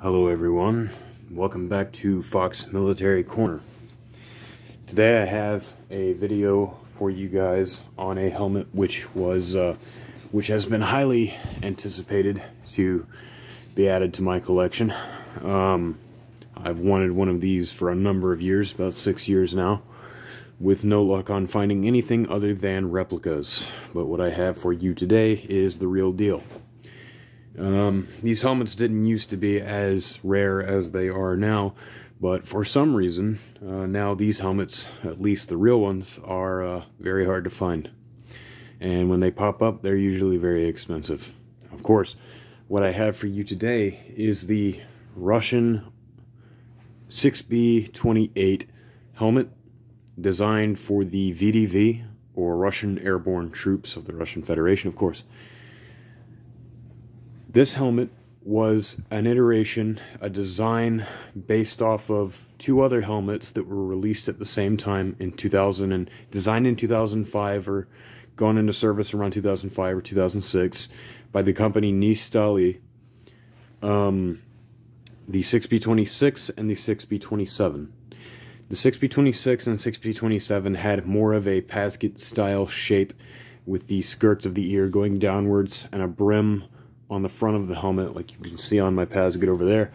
Hello everyone, welcome back to Fox Military Corner. Today I have a video for you guys on a helmet which has been highly anticipated to be added to my collection. I've wanted one of these for a number of years, about 6 years now, with no luck on finding anything other than replicas. But what I have for you today is the real deal. These helmets didn't used to be as rare as they are now, but for some reason, now these helmets, at least the real ones, are very hard to find. And when they pop up, they're usually very expensive. Of course, what I have for you today is the Russian 6B28 helmet, designed for the VDV, or Russian airborne troops of the Russian Federation, of course. This helmet was an iteration, a design based off of two other helmets that were released at the same time in 2000 and designed in 2005 or gone into service around 2005 or 2006 by the company Nistali, the 6B26 and the 6B27. The 6B26 and 6B27 had more of a pasket style shape with the skirts of the ear going downwards and a brim on the front of the helmet, like you can see on my Pasget over there.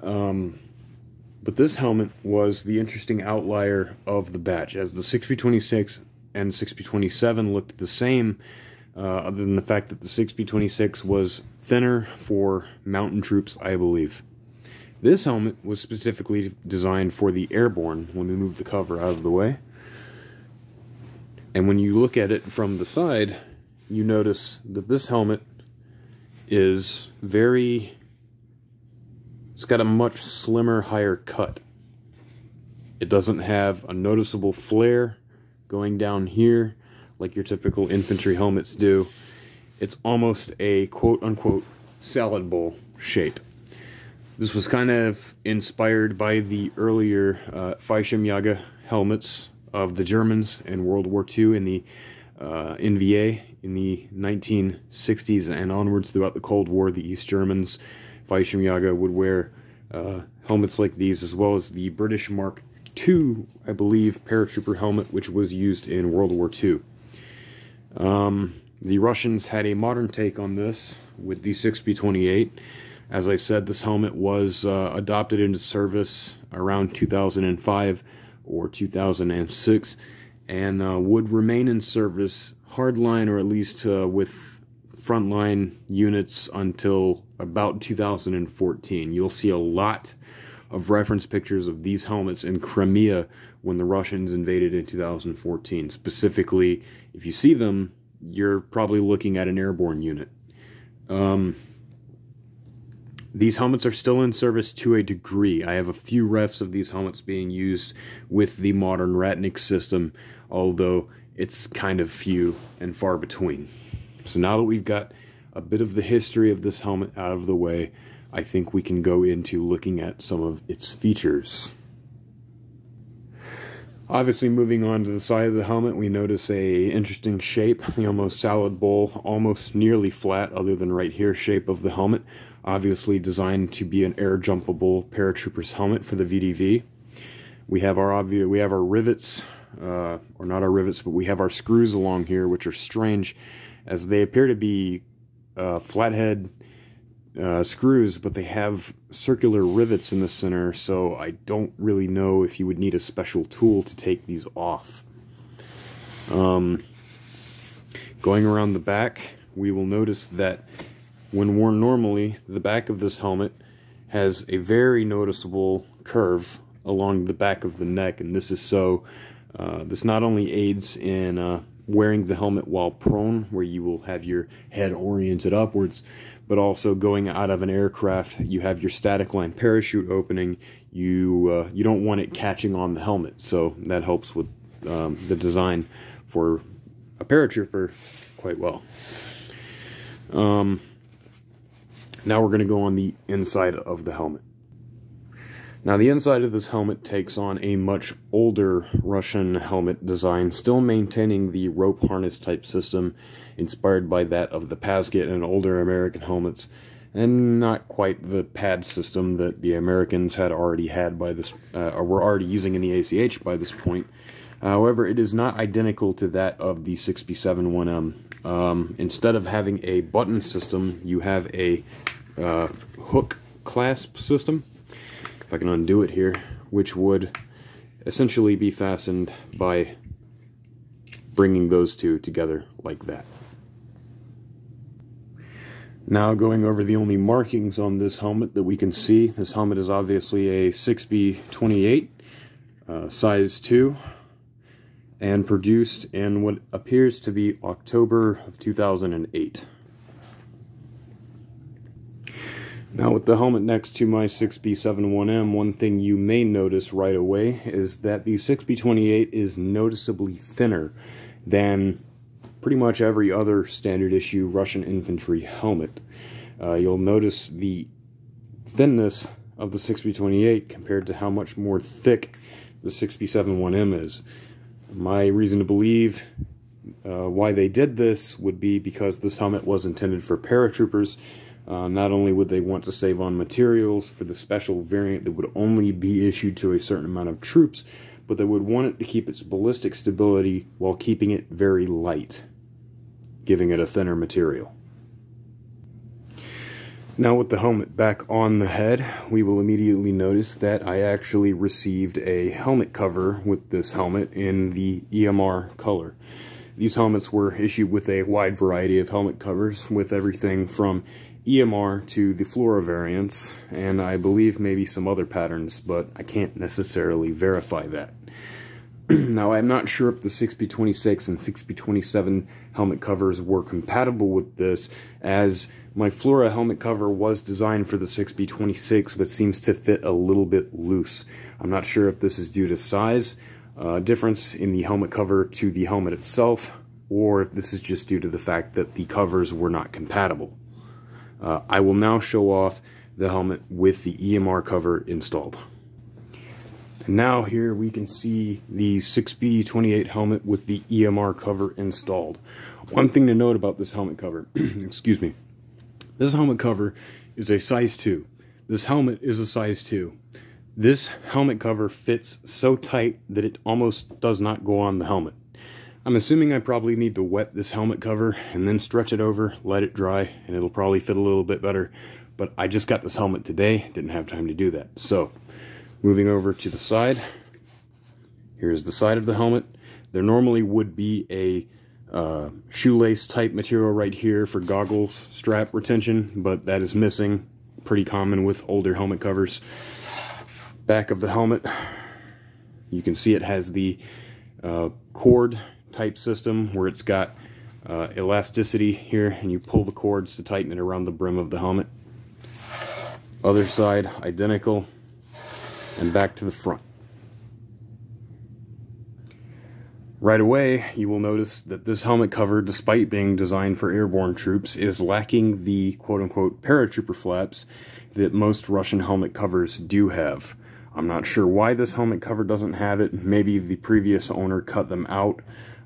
But this helmet was the interesting outlier of the batch, as the 6B26 and 6B27 looked the same, other than the fact that the 6B26 was thinner for mountain troops, I believe. This helmet was specifically designed for the airborne. When we move the cover out of the way, and when you look at it from the side, you notice that this helmet is it's got a much slimmer, higher cut. It doesn't have a noticeable flare going down here like your typical infantry helmets do. It's almost a quote-unquote salad bowl shape. This was kind of inspired by the earlier Fallschirmjäger helmets of the Germans in World War II in the NVA in the 1960s and onwards throughout the Cold War. The East Germans, Fallschirmjäger, would wear helmets like these, as well as the British Mark II, I believe, paratrooper helmet, which was used in World War II. The Russians had a modern take on this with the 6B28. As I said, this helmet was adopted into service around 2005 or 2006, and would remain in service hardline, or at least with frontline units, until about 2014. You'll see a lot of reference pictures of these helmets in Crimea when the Russians invaded in 2014. Specifically, if you see them, you're probably looking at an airborne unit. These helmets are still in service to a degree. I have a few refs of these helmets being used with the modern Ratnik system, although it's kind of few and far between. So now that we've got a bit of the history of this helmet out of the way, I think we can go into looking at some of its features. Obviously, moving on to the side of the helmet, we notice a interesting shape, the almost salad bowl, almost nearly flat, other than right here, shape of the helmet. Obviously designed to be an air jumpable paratrooper's helmet for the VDV. We have our rivets, or not our rivets, but we have our screws along here, which are strange, as they appear to be flathead screws, but they have circular rivets in the center, so I don't really know if you would need a special tool to take these off. Going around the back, we will notice that when worn normally, the back of this helmet has a very noticeable curve along the back of the neck, and this is so this not only aids in wearing the helmet while prone, where you will have your head oriented upwards, but also going out of an aircraft, you have your static line parachute opening. You don't want it catching on the helmet, so that helps with the design for a paratrooper quite well. Now we're going to go on the inside of the helmet. Now the inside of this helmet takes on a much older Russian helmet design, still maintaining the rope harness type system inspired by that of the Pasget and older American helmets. and not quite the pad system that the Americans had already had by this, or were already using in the ACH by this point. However, it is not identical to that of the 6B71M. Instead of having a button system, you have a hook clasp system, if I can undo it here, which would essentially be fastened by bringing those two together like that. Now going over the only markings on this helmet that we can see. This helmet is obviously a 6B28, size 2, and produced in what appears to be October of 2008. Now with the helmet next to my 6B71M, one thing you may notice right away is that the 6B28 is noticeably thinner than pretty much every other standard issue Russian infantry helmet. You'll notice the thinness of the 6B28 compared to how much more thick the 6B71M is. My reason to believe why they did this would be because this helmet was intended for paratroopers. Not only would they want to save on materials for the special variant that would only be issued to a certain amount of troops, but they would want it to keep its ballistic stability while keeping it very light, giving it a thinner material. Now with the helmet back on the head, we will immediately notice that I actually received a helmet cover with this helmet in the EMR color. These helmets were issued with a wide variety of helmet covers, with everything from EMR to the Flora variants, and I believe maybe some other patterns, but I can't necessarily verify that. Now, I'm not sure if the 6B26 and 6B27 helmet covers were compatible with this, as my Flora helmet cover was designed for the 6B26, but seems to fit a little bit loose. I'm not sure if this is due to size difference in the helmet cover to the helmet itself, or if this is just due to the fact that the covers were not compatible. I will now show off the helmet with the EMR cover installed. And now here we can see the 6B28 helmet with the EMR cover installed. One thing to note about this helmet cover, excuse me, this helmet cover is a size 2. This helmet is a size 2. This helmet cover fits so tight that it almost does not go on the helmet. I'm assuming I probably need to wet this helmet cover and then stretch it over, let it dry, and it'll probably fit a little bit better. But I just got this helmet today, didn't have time to do that. So, moving over to the side, here's the side of the helmet. There normally would be a shoelace type material right here for goggles strap retention, but that is missing. Pretty common with older helmet covers. Back of the helmet, you can see it has the cord type system where it's got elasticity here, and you pull the cords to tighten it around the brim of the helmet. Other side, identical, and back to the front. Right away, you will notice that this helmet cover, despite being designed for airborne troops, is lacking the quote-unquote paratrooper flaps that most Russian helmet covers do have. I'm not sure why this helmet cover doesn't have it. Maybe the previous owner cut them out.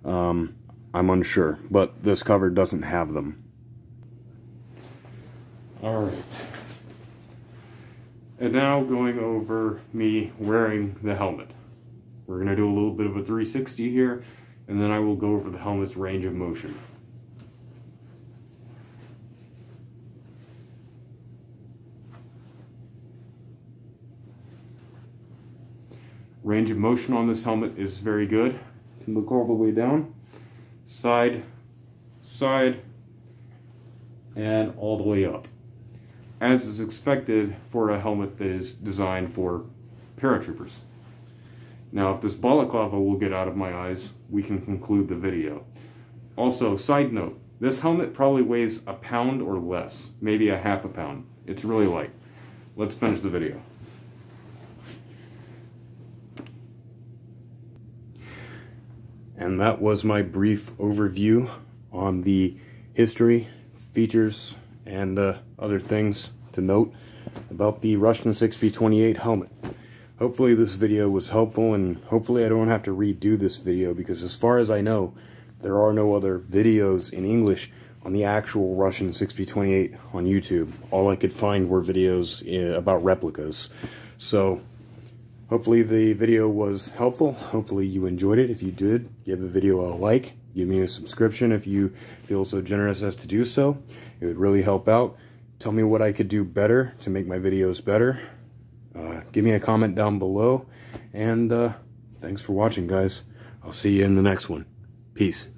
I'm unsure, but this cover doesn't have them. Alright. And now going over me wearing the helmet. We're going to do a little bit of a 360 here, and then I will go over the helmet's range of motion. Range of motion on this helmet is very good. You can look all the way down, side, side, and all the way up, as is expected for a helmet that is designed for paratroopers. Now, if this balaclava will get out of my eyes, we can conclude the video. Also, side note, this helmet probably weighs a pound or less, maybe a half a pound. It's really light. Let's finish the video. And that was my brief overview on the history, features, and other things to note about the Russian 6B28 helmet. Hopefully this video was helpful, and hopefully I don't have to redo this video, because as far as I know, there are no other videos in English on the actual Russian 6B28 on YouTube. All I could find were videos about replicas. So hopefully the video was helpful. Hopefully you enjoyed it. If you did, give the video a like. Give me a subscription if you feel so generous as to do so. It would really help out. Tell me what I could do better to make my videos better. Give me a comment down below. And thanks for watching, guys. I'll see you in the next one. Peace.